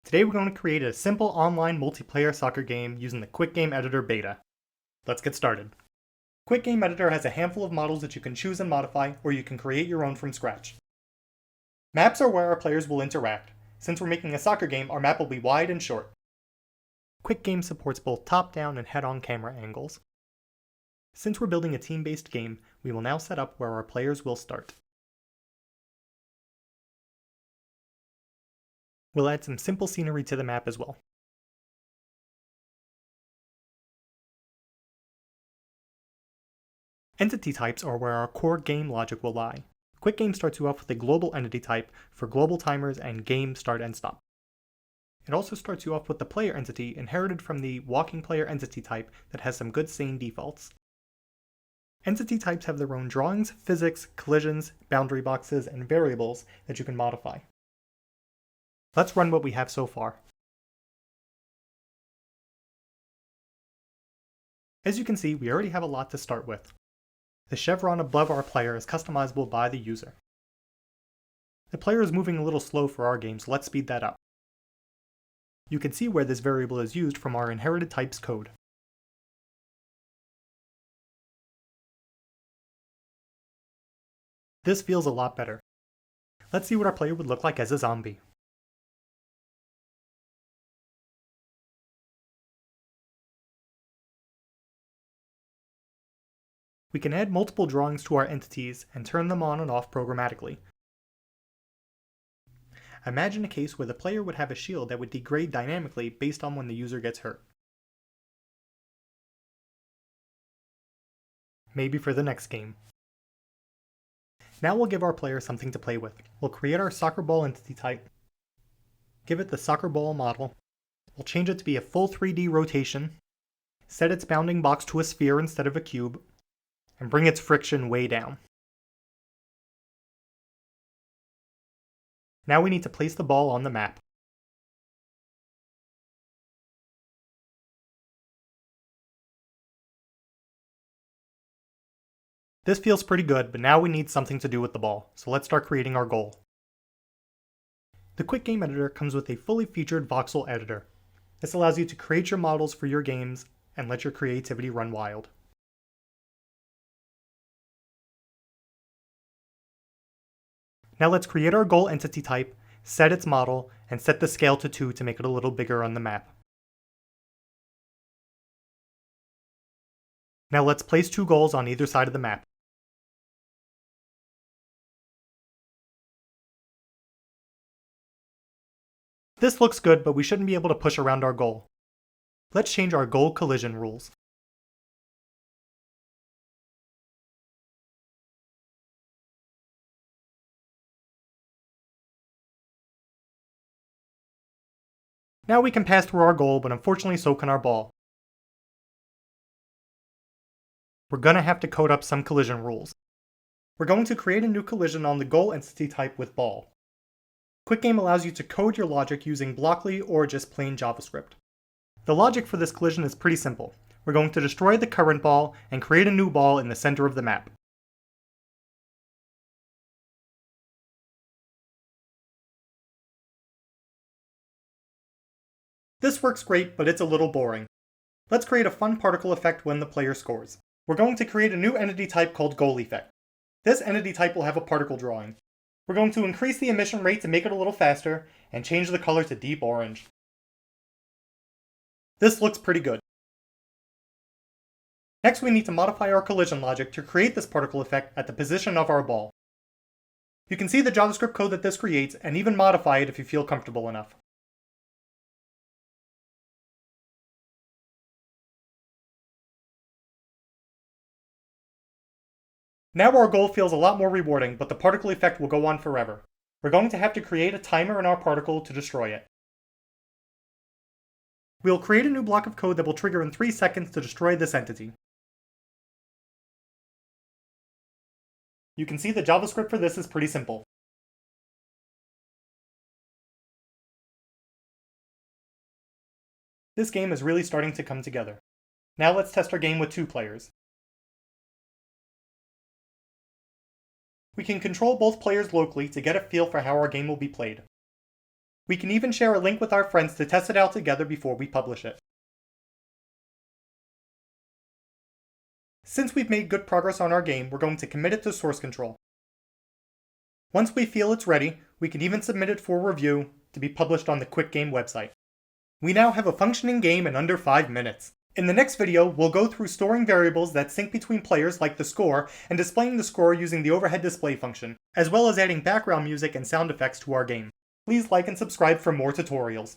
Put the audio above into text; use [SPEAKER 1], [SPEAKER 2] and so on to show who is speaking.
[SPEAKER 1] Today we're going to create a simple online multiplayer soccer game using the Quick Game Editor beta. Let's get started. Quick Game Editor has a handful of models that you can choose and modify, or you can create your own from scratch. Maps are where our players will interact. Since we're making a soccer game, our map will be wide and short. Quick Game supports both top-down and head-on camera angles. Since we're building a team-based game, we will now set up where our players will start. We'll add some simple scenery to the map as well. Entity types are where our core game logic will lie. Quick Game starts you off with a global entity type for global timers and game start and stop. It also starts you off with the player entity inherited from the walking player entity type that has some good sane defaults. Entity types have their own drawings, physics, collisions, boundary boxes, and variables that you can modify. Let's run what we have so far. As you can see, we already have a lot to start with. The chevron above our player is customizable by the user. The player is moving a little slow for our game, so let's speed that up. You can see where this variable is used from our inherited types code. This feels a lot better. Let's see what our player would look like as a zombie. We can add multiple drawings to our entities and turn them on and off programmatically. Imagine a case where the player would have a shield that would degrade dynamically based on when the user gets hurt. Maybe for the next game. Now we'll give our player something to play with. We'll create our soccer ball entity type, give it the soccer ball model, we'll change it to be a full 3D rotation, set its bounding box to a sphere instead of a cube, and bring its friction way down. Now we need to place the ball on the map. This feels pretty good, but now we need something to do with the ball, so let's start creating our goal. The Quick Game Editor comes with a fully featured voxel editor. This allows you to create your models for your games and let your creativity run wild. Now let's create our goal entity type, set its model, and set the scale to 2 to make it a little bigger on the map. Now let's place 2 goals on either side of the map. This looks good, but we shouldn't be able to push around our goal. Let's change our goal collision rules. Now we can pass through our goal, but unfortunately so can our ball. We're gonna have to code up some collision rules. We're going to create a new collision on the goal entity type with ball. Quick Game allows you to code your logic using Blockly or just plain JavaScript. The logic for this collision is pretty simple. We're going to destroy the current ball and create a new ball in the center of the map. This works great, but it's a little boring. Let's create a fun particle effect when the player scores. We're going to create a new entity type called goal effect. This entity type will have a particle drawing. We're going to increase the emission rate to make it a little faster and change the color to deep orange. This looks pretty good. Next, we need to modify our collision logic to create this particle effect at the position of our ball. You can see the JavaScript code that this creates and even modify it if you feel comfortable enough. Now our goal feels a lot more rewarding, but the particle effect will go on forever. We're going to have to create a timer in our particle to destroy it. We'll create a new block of code that will trigger in 3 seconds to destroy this entity. You can see the JavaScript for this is pretty simple. This game is really starting to come together. Now let's test our game with 2 players. We can control both players locally to get a feel for how our game will be played. We can even share a link with our friends to test it out together before we publish it. Since we've made good progress on our game, we're going to commit it to source control. Once we feel it's ready, we can even submit it for review to be published on the Quick Game website. We now have a functioning game in under 5 minutes. In the next video, we'll go through storing variables that sync between players like the score and displaying the score using the overhead display function, as well as adding background music and sound effects to our game. Please like and subscribe for more tutorials.